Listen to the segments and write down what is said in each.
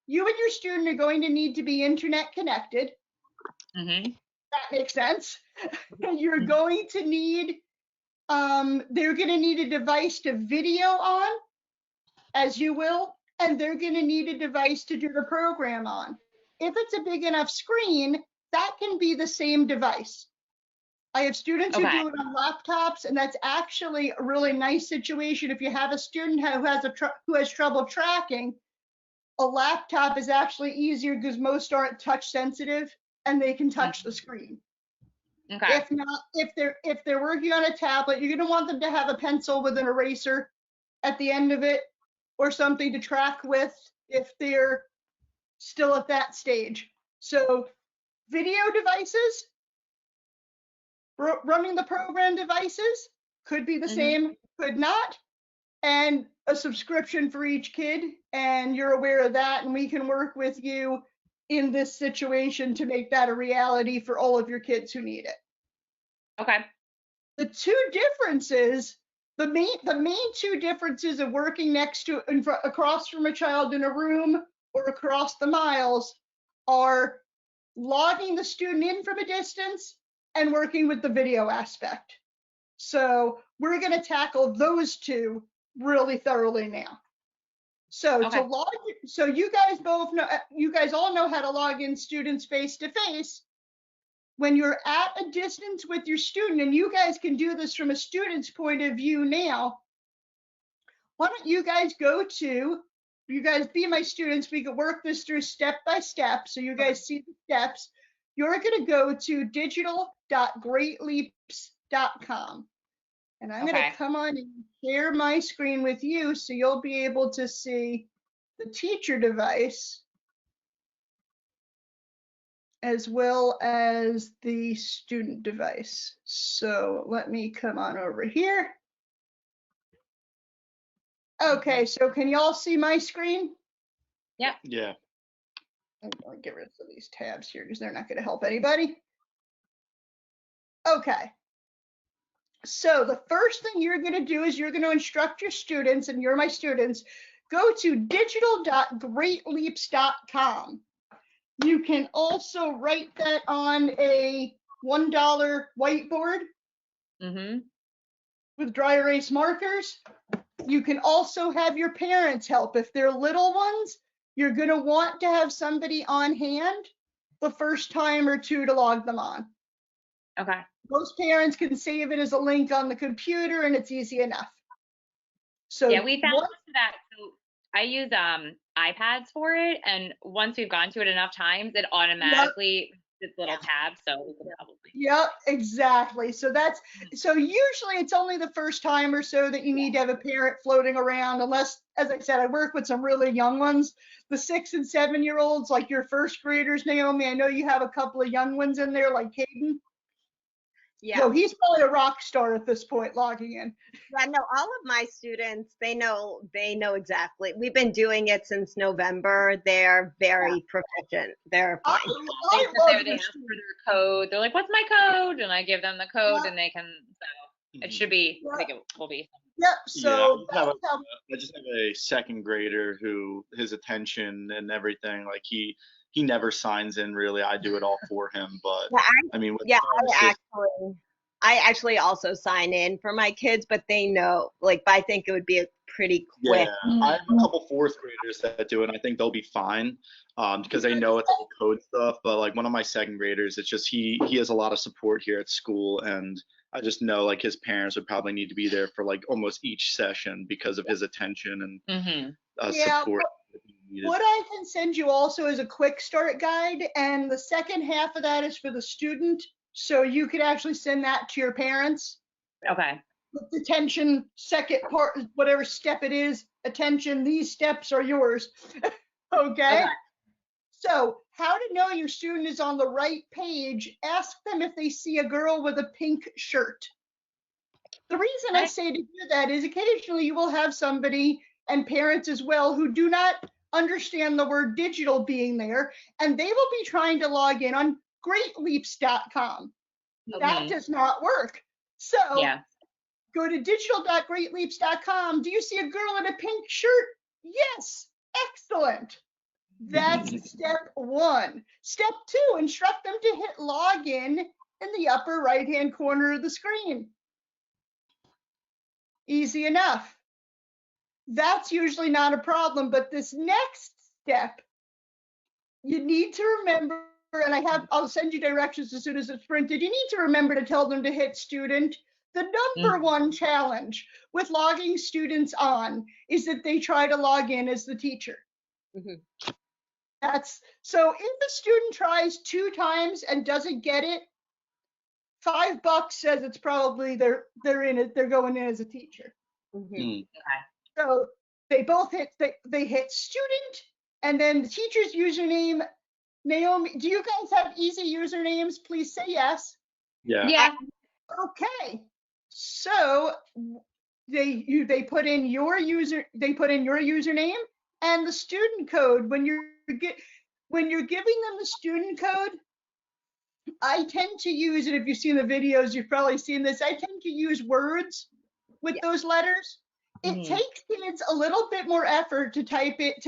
you and your student are going to need to be internet connected. Mm-hmm. That makes sense. You're going to need, they're going to need a device to video on, as you will, and they're going to need a device to do the program on. If it's a big enough screen, that can be the same device. I have students who Okay. do it on laptops, and that's actually a really nice situation. If you have a student who has trouble tracking, a laptop is actually easier because most aren't touch sensitive and they can touch the screen. Okay. If not, if they're working on a tablet, you're going to want them to have a pencil with an eraser at the end of it or something to track with if they're still at that stage. So video devices, running the program devices could be the same, could not, and a subscription for each kid, and you're aware of that, and we can work with you in this situation to make that a reality for all of your kids who need it. Okay. The two differences, the main two differences of working next to across from a child in a room or across the miles are logging the student in from a distance and working with the video aspect. So we're going to tackle those two really thoroughly now. So Okay. so you guys all know how to log in students face to face. When you're at a distance with your student, and you guys can do this from a student's point of view now, why don't you guys be my students, we could work this through step by step so you guys see the steps. You're going to go to digital.greatleaps.com. And I'm going to come on and share my screen with you so you'll be able to see the teacher device as well as the student device. So let me come on over here. Okay, so can you all see my screen? Yeah. Yeah. I'm going to get rid of these tabs here because they're not going to help anybody. Okay. So the first thing you're going to do is you're going to instruct your students, and you're my students, go to digital.greatleaps.com. You can also write that on a $1 whiteboard with dry erase markers. You can also have your parents help. If they're little ones, you're going to want to have somebody on hand the first time or two to log them on. Okay. Most parents can save it as a link on the computer, and it's easy enough. So yeah, we found that. So I use iPads for it, and once we've gone to it enough times, it automatically this little tab. So we can probably. Yep, exactly. So usually it's only the first time or so that you need to have a parent floating around, unless, as I said, I work with some really young ones, the 6 and 7 year olds, like your first graders, Naomi. I know you have a couple of young ones in there, like Caden. Yeah. So he's probably a rock star at this point, logging in. Yeah, no, all of my students, they know exactly. We've been doing it since November. They're very proficient. They're fine. I love they ask for their code. They're like, "What's my code?" And I give them the code, and they can. So it should be. I think it will be. Yep. So I just have a second grader who his attention and everything, like he never signs in really. I do it all for him, but I mean, I actually also sign in for my kids, but they know, like, I think it would be a pretty quick. Yeah, I have a couple fourth graders that do it, and I think they'll be fine because they know it's all code stuff. But like one of my second graders, it's just he has a lot of support here at school, and I just know like his parents would probably need to be there for like almost each session because of his attention and support. What I can send you also is a quick start guide, and the second half of that is for the student. So you could actually send that to your parents. Okay. With attention, second part, whatever step it is, attention, these steps are yours. Okay? So how to know your student is on the right page, ask them if they see a girl with a pink shirt. The reason I say to do that is occasionally you will have somebody, and parents as well, who do not understand the word digital being there, and they will be trying to log in on greatleaps.com. That does not work. So go to digital.greatleaps.com. Do you see a girl in a pink shirt? Yes. Excellent. That's step one. Step two, instruct them to hit login in the upper right-hand corner of the screen. Easy enough. That's usually not a problem, but this next step, you need to remember, and I'll send you directions as soon as it's printed. You need to remember to tell them to hit student. The number one challenge with logging students on is that they try to log in as the teacher. So if a student tries 2 times and doesn't get it, $5 says it's probably they're going in as a teacher. So they both they hit student, and then the teacher's username. Naomi, do you guys have easy usernames? Please say yes. Yeah. Okay. So they put in your username and the student code. When you're giving them the student code, I tend to use it. If you've seen the videos, you've probably seen this. I tend to use words with those letters. It takes kids a little bit more effort to type it.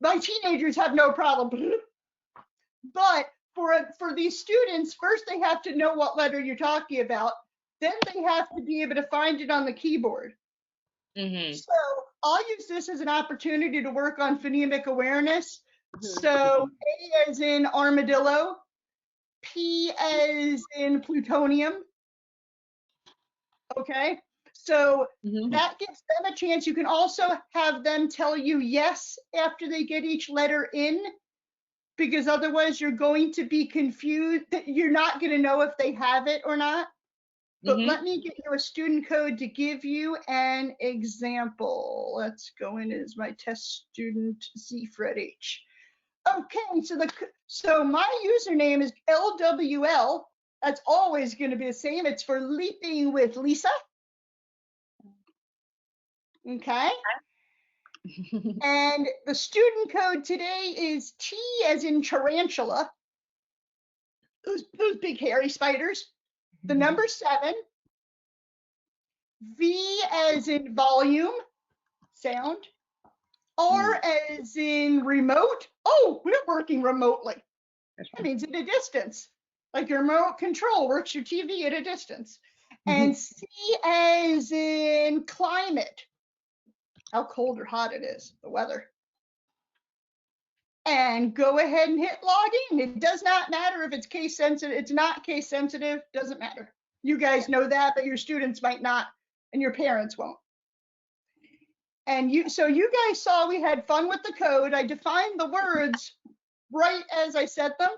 My teenagers have no problem, but for these students, first they have to know what letter you're talking about. Then they have to be able to find it on the keyboard. So I'll use this as an opportunity to work on phonemic awareness. So A as in armadillo, P as in plutonium. Okay, so that gives them a chance. You can also have them tell you yes after they get each letter in, because otherwise you're going to be confused. You're not going to know if they have it or not. But let me get you a student code to give you an example. Let's go in as my test student ZFredH. Okay, so my username is LWL. That's always going to be the same. It's for Leaping with Lisa. Okay. And the student code today is T as in tarantula. Those big hairy spiders. The number 7. V as in volume, sound. R as in remote. Oh, we're working remotely. That means at a distance. Like your remote control works your TV at a distance. And C as in climate. How cold or hot it is, the weather. And go ahead and hit login. It does not matter if it's case sensitive. It's not case sensitive. Doesn't matter. You guys know that, but your students might not, and your parents won't. And so you guys saw we had fun with the code. I defined the words right as I said them.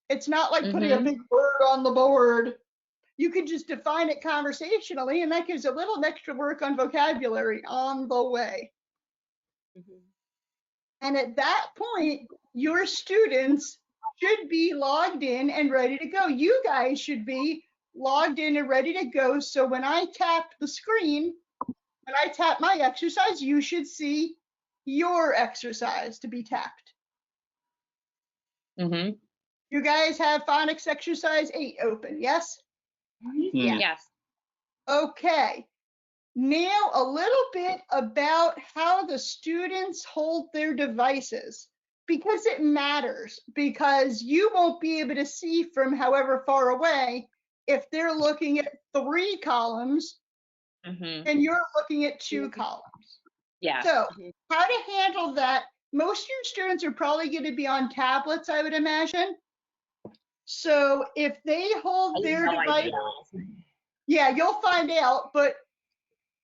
It's not like putting a big word on the board. You can just define it conversationally, and that gives a little extra work on vocabulary on the way. And at that point, your students should be logged in and ready to go. You guys should be logged in and ready to go. So when I tap the screen, when I tap my exercise, you should see your exercise to be tapped. You guys have phonics exercise 8 open, yes? Yes. Okay. Now a little bit about how the students hold their devices, because it matters, because you won't be able to see from however far away if they're looking at 3 columns and you're looking at 2 columns. Yeah. So how to handle that? Most of your students are probably going to be on tablets, I would imagine. So if they hold their device, yeah, you'll find out. But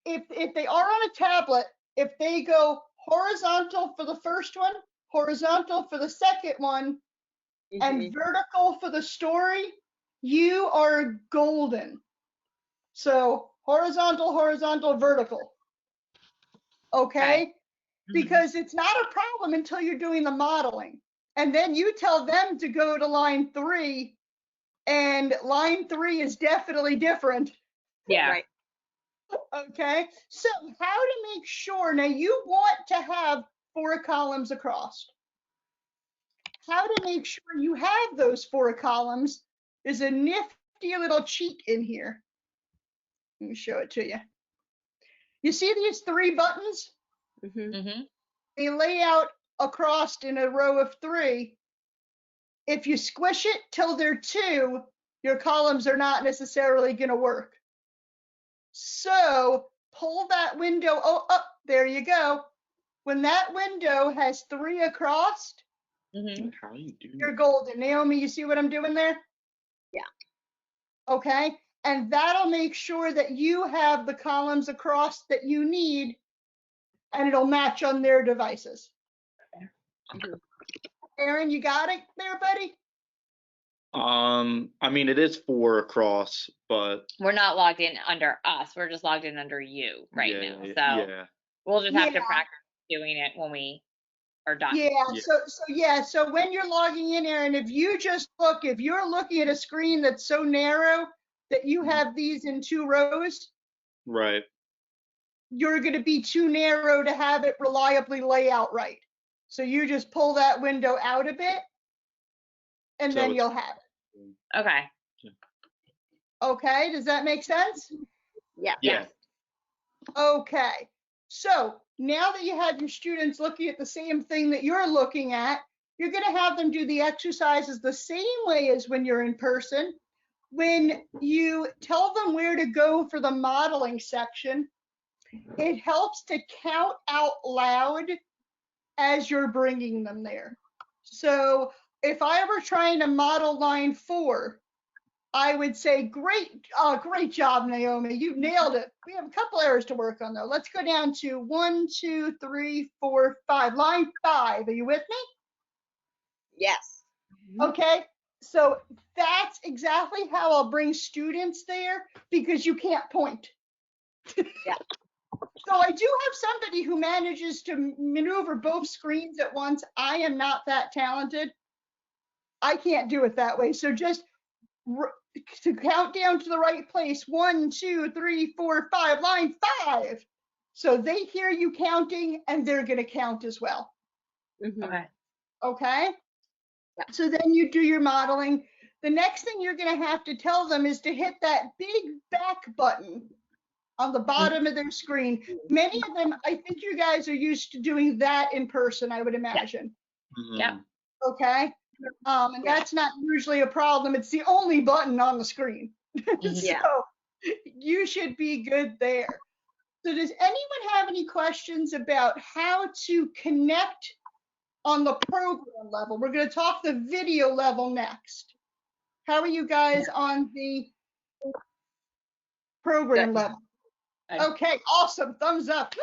if they are on a tablet, if they go horizontal for the first one, horizontal for the second one, and vertical for the story, you are golden. So horizontal, horizontal, vertical. Okay? Because it's not a problem until you're doing the modeling. And then you tell them to go to line 3, and line 3 is definitely different. Yeah. Right. Okay, so how to make sure, now you want to have 4 columns across. How to make sure you have those 4 columns is a nifty little cheat in here. Let me show it to you. You see these 3 buttons? They lay out across in a row of 3, if you squish it till they're 2, your columns are not necessarily going to work. So pull that window, there you go. When that window has 3 across, Mhm. How do you do you're that? golden. Naomi, you see what I'm doing there? Yeah. Okay, and that'll make sure that you have the columns across that you need, and it'll match on their devices. Mhm. Aaron, you got it there, buddy? I mean, it is 4 across, but We're not logged in under us. We're just logged in under you right yeah, now. So yeah, we'll just have to Yeah. practice doing it when we are done. Yeah, Yeah. so when you're logging in, Aaron, if you're looking at a screen that's so narrow that you Mhm. have these in 2 rows, right. you're going to be too narrow to have it reliably lay out right. So you just pull that window out a bit, and So then it's- you'll have it. Okay. Okay, does that make sense? Yeah. Yeah. Okay, so now that you have your students looking at the same thing that you're looking at, you're going to have them do the exercises the same way as when you're in person. When you tell them where to go for the modeling section, it helps to count out loud as you're bringing them there. So if I were trying to model line 4, I would say, great job, Naomi. You nailed it. We have a couple errors to work on though. Let's go down to 1, 2, 3, 4, 5. Line 5. Are you with me? Yes. Okay. So that's exactly how I'll bring students there, because you can't point. Yeah. So I do have somebody who manages to maneuver both screens at once. I am not that talented. I can't do it that way. So just to count down to the right place, 1, 2, 3, 4, 5, line 5. So they hear you counting and they're going to count as well. Mhm. Okay. Okay. Yeah. So then you do your modeling. The next thing you're going to have to tell them is to hit that big back button on the bottom of their screen. Many of them, I think you guys are used to doing that in person, I would imagine. Yeah. Mhm. Okay. And Yeah. that's not usually a problem. It's the only button on the screen. Mhm. Yeah. So you should be good there. So does anyone have any questions about how to connect on the program level? We're going to talk the video level next. How are you guys on the program Good. level? Good. Okay, awesome. Thumbs up. Woo.